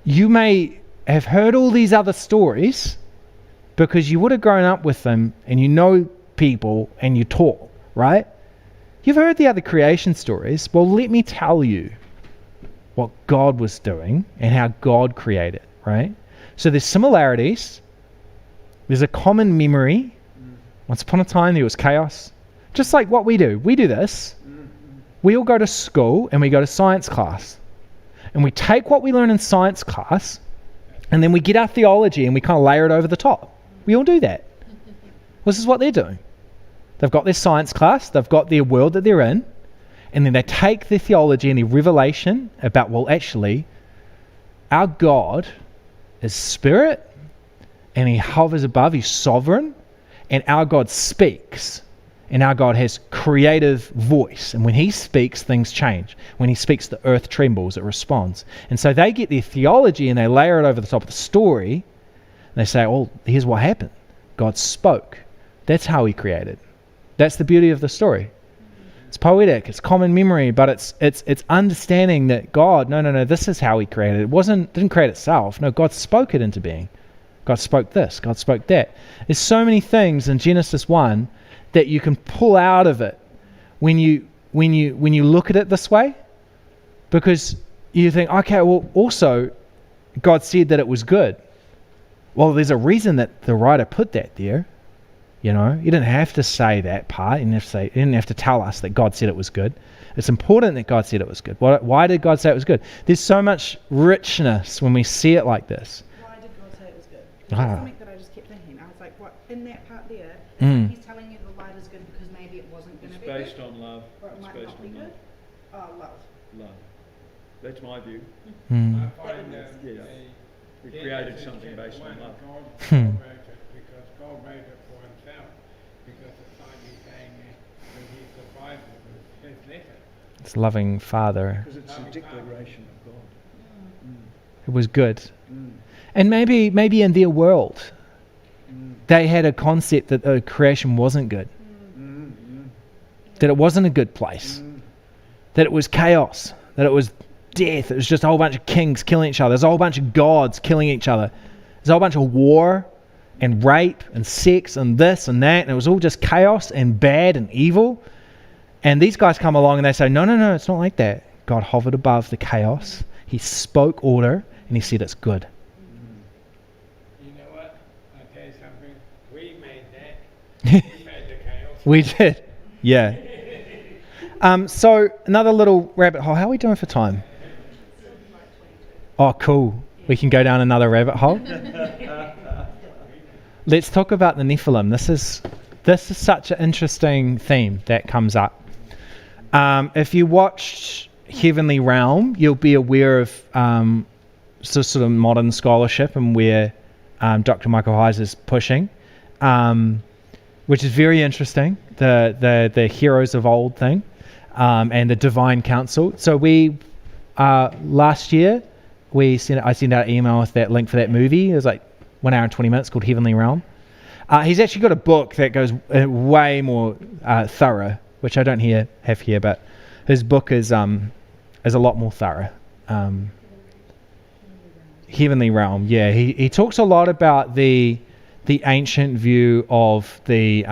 you may have heard all these other stories because you would have grown up with them, and you know people, and you talk, right? You've heard the other creation stories. Well, let me tell you what God was doing and how God created, right? So there's similarities. There's a common memory. Once upon a time, there was chaos. Just like what we do. We do this. We all go to school and we go to science class. And we take what we learn in science class, and then we get our theology and we kind of layer it over the top. We all do that. This is what they're doing. They've got their science class, they've got their world that they're in, and then they take their theology and their revelation about, well, actually, our God is spirit, and he hovers above, he's sovereign, and our God speaks, and our God has creative voice, and when he speaks, things change. When he speaks, the earth trembles, it responds. And so they get their theology and they layer it over the top of the story, and they say, oh, here's what happened. God spoke. That's how he created. That's the beauty of the story. It's poetic, it's common memory, but it's understanding that God, no, this is how he created it. Didn't create itself. No, God spoke it into being. God spoke this, God spoke that. There's so many things in Genesis 1 that you can pull out of it when you look at it this way, because you think, okay, well, also God said that it was good. Well, there's a reason that the writer put that there. You know, you didn't have to say that part. You didn't have to tell us that God said it was good. It's important that God said it was good. Why did God say it was good? There's so much richness when we see it like this. Why did God say it was good? That's something that I just kept thinking. I was in that part there, Mm. he's telling you the light is good because maybe it wasn't going It's to be based good, on love. or it It's might based not be on good. love. Oh, love. Love. That's my view. Mm. I find Yeah. We Genesis created something chapter based on 1, love. God Hmm. made it because God made it for himself. Because it's like he's saying that he survived with his letter. It's loving Father. Because it's a declaration of God. It was good. Mm. And maybe in their world, Mm. they had a concept that creation wasn't good, Mm. Mm. that it wasn't a good place, Mm. that it was chaos, that it was death, it was just a whole bunch of kings killing each other, there's a whole bunch of gods killing each other, there's a whole bunch of war and rape and sex and this and that, and it was all just chaos and bad and evil. And these guys come along and they say, no, it's not like that. God hovered above the chaos, he spoke order, and he said it's good. You know what? I'll tell you something. We made that. We made the chaos. We did, yeah. So another little rabbit hole. How are we doing for time? Oh, cool. We can go down another rabbit hole. Let's talk about the Nephilim. This is such an interesting theme that comes up. If you watched Heavenly Realm, you'll be aware of sort of modern scholarship and where Dr. Michael Heiser is pushing, which is very interesting. The heroes of old thing, and the divine council. So we last year I sent out an email with that link for that movie. It was like 1 hour and 20 minutes called Heavenly Realm. He's actually got a book that goes way more thorough, which I don't have here, but his book is a lot more thorough. Heavenly Realm, yeah. He talks a lot about the ancient view of the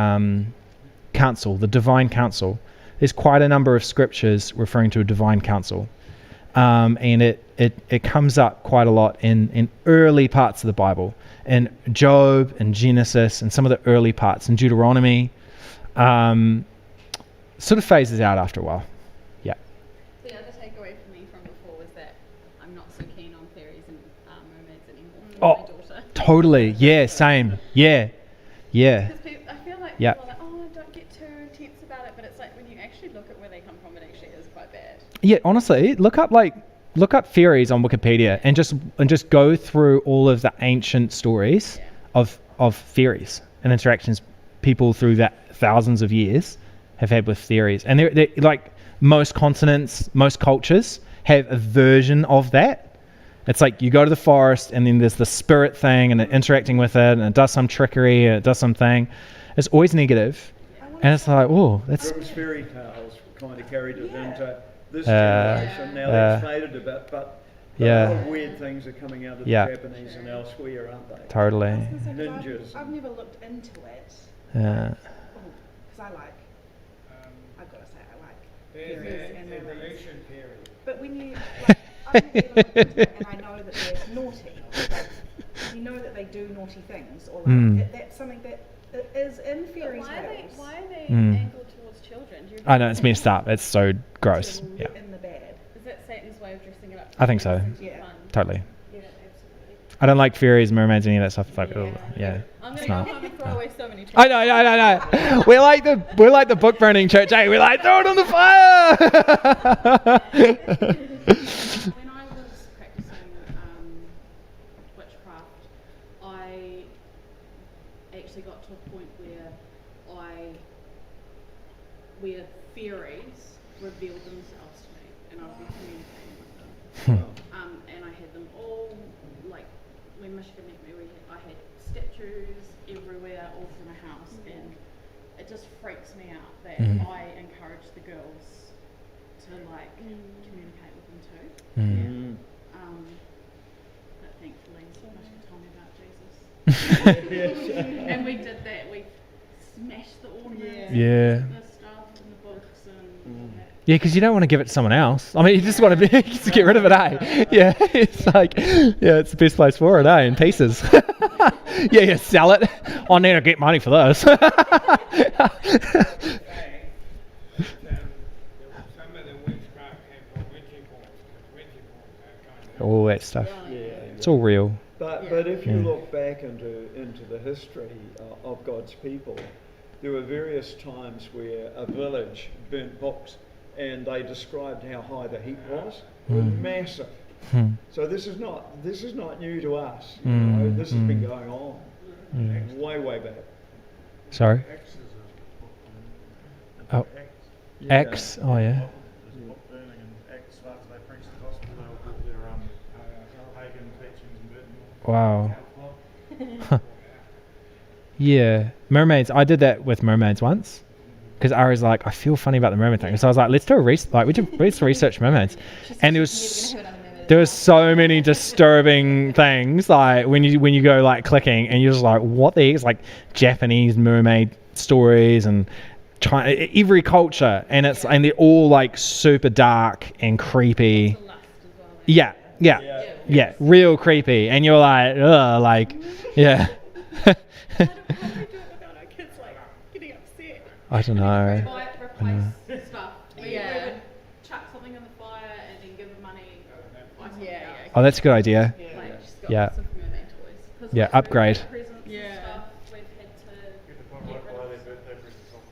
council, the divine council. There's quite a number of scriptures referring to a divine council, and it comes up quite a lot in early parts of the Bible, in Job and Genesis and some of the early parts in Deuteronomy. Sort of phases out after a while. Yeah. The other takeaway for me from before was that I'm not so keen on fairies and mermaids anymore. Oh, My daughter. totally. Yeah, same. Yeah. Because I feel like Yeah. people are like, oh, don't get too intense about it, but it's like when you actually look at where they come from, it actually is quite bad. Yeah, honestly, look up fairies on Wikipedia and just go through all of the ancient stories of fairies and interactions people through that thousands of years have had with fairies. And they're like most continents, most cultures have a version of that. It's like you go to the forest and then there's the spirit thing and interacting with it and it does some trickery and it does something. It's always negative. And it's like, oh, that's... Grimm's fairy tales kind of carried it into this Uh, generation. Now that's faded a bit, but a Yeah. lot of weird things are coming out of Yeah. the Japanese and elsewhere, aren't they? Totally. I was gonna say, 'cause Ninjas. I've never looked into it. Yeah. Because I've got to say, I like There's fairies and an mermaids. evolution theory. But when you, like, I've never even looked into it, and I know that they're naughty. Like, you know that they do naughty things, or like, that's something that is in But fairy why tales. are they Mm. angled towards children? Do you I know, it's messed up. It's so gross. Yeah, In the bad. Is that Satan's way of dressing it up? I think so. Yeah. Fun? Totally. Yeah, absolutely. I don't like fairies, mermaids, any of that stuff. It's like, yeah. I'm It's gonna not. go home and throw away so many I know. We're like the book burning church. Hey, we're like, throw it on the fire. When I was practicing witchcraft, I actually got to a point where fairies revealed themselves to me, and I would be communicating with them. And I had them all, like when Michigan met me, I had statues everywhere, all through my house, and it just freaks me out that I encourage the girls to like communicate with them too. Mm. But thankfully, Michigan told me about Jesus, and we did that. We smashed the ornaments, Yeah. and the stuff, and the books, and all that. Yeah, because you don't want to give it to someone else. I mean, you just want to just get rid of it, eh? Yeah, it's like, yeah, it's the best place for it, eh? In pieces. Yeah, sell it. I need to get money for this. Some of the witchcraft came from witchy boys, because witchy boys are kind of... All that stuff. Yeah. It's all real. But But if you Yeah. look back into the history of God's people, there were various times where a village burnt books, and they described how high the heat was. It was massive. So this is not new to us. You know, this has been going on way back. Sorry. Acts is a book. Oh. Acts. X. Oh yeah. There's a book burning in Acts after they preached the gospel. They all brought their pagan teachings and burnt them all. Wow. Yeah, mermaids. I did that with mermaids once because I was like, I feel funny about the mermaid thing. So I was like, let's do a let's research mermaids, and there was so many disturbing things. Like when you go like clicking, and you're just like, what the heck? It's like Japanese mermaid stories and China, every culture, and they're all like super dark and creepy. The lust as well. Yeah, real creepy, and you're like, ugh, like, yeah. How do we do it without our kids like getting upset? I don't know. Buy it, replace stuff. We would chuck something in the fire and then give them money and go buy something else. Oh, that's a good idea. Like, just got Yeah. lots of mermaid toys. 'Cause Yeah, like, upgrade. presents and stuff, we've had to Get the point right get rid by of. their birthday presents off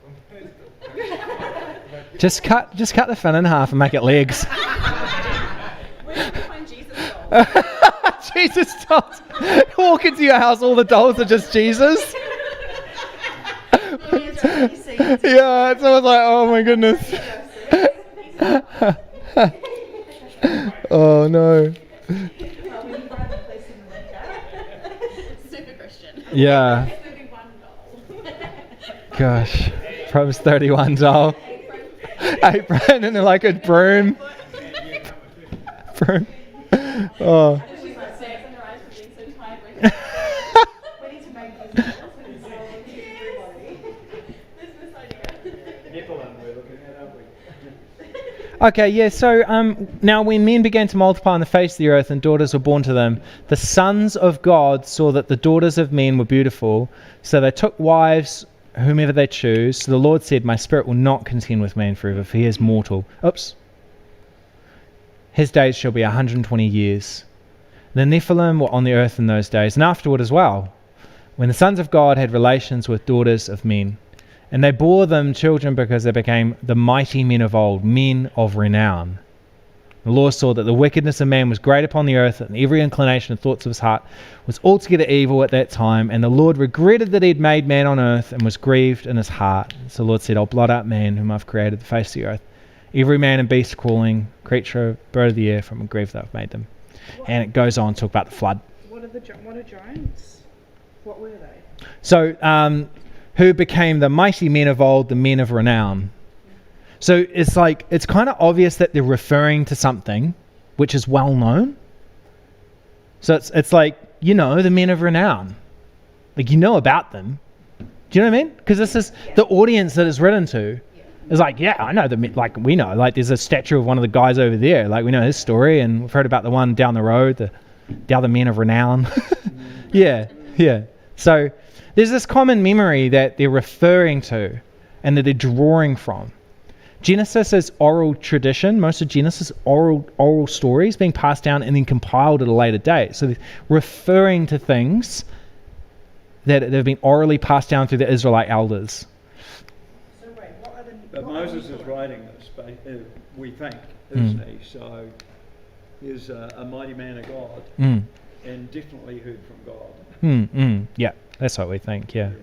them. Just cut the fin in half and make it legs. Where did we find Jesus dolls? Jesus dolls. Walk into your house, all the dolls are just Jesus. Yeah, it's almost like, oh my goodness. Oh no. Super Christian. Yeah. 31 doll. Gosh. Proverbs 31 doll. Apron and like a broom. Broom. Oh. She's like sex in her eyes for being so tired. We need to make these dolls. We need to sell them to everybody. There's this idea. Nephilim we're looking at, aren't we? Okay, yeah, so now when men began to multiply on the face of the earth and daughters were born to them, the sons of God saw that the daughters of men were beautiful, so they took wives whomever they choose. So the Lord said, my spirit will not contend with man forever, for he is mortal. Oops. His days shall be 120 years. The Nephilim were on the earth in those days, and afterward as well, when the sons of God had relations with daughters of men. And they bore them children because they became the mighty men of old, men of renown. The Lord saw that the wickedness of man was great upon the earth, and every inclination and thoughts of his heart was altogether evil at that time. And the Lord regretted that he had made man on earth, and was grieved in his heart. So the Lord said, I'll blot out man, whom I've created, the face of the earth. Every man and beast crawling, creature, bird of the air, from a grief that I've made them. And it goes on to talk about the flood. What are giants? What were they? So, who became the mighty men of old, the men of renown. So it's like, it's kind of obvious that they're referring to something which is well known. So it's like, the men of renown. Like, about them. Do you know what I mean? Because this is the audience that it's written to. It's like, yeah, I know we know, like there's a statue of one of the guys over there. Like we know his story, and we've heard about the one down the road, the other men of renown. Yeah. So there's this common memory that they're referring to and that they're drawing from. Genesis is oral tradition. Most of Genesis oral stories being passed down and then compiled at a later date. So they're referring to things that have been orally passed down through the Israelite elders. So wait, what are the? But what are Moses the is stories? writing this, we think, isn't he? So he's a mighty man of God, and definitely heard from God. Yeah, that's what we think, yeah. Yeah.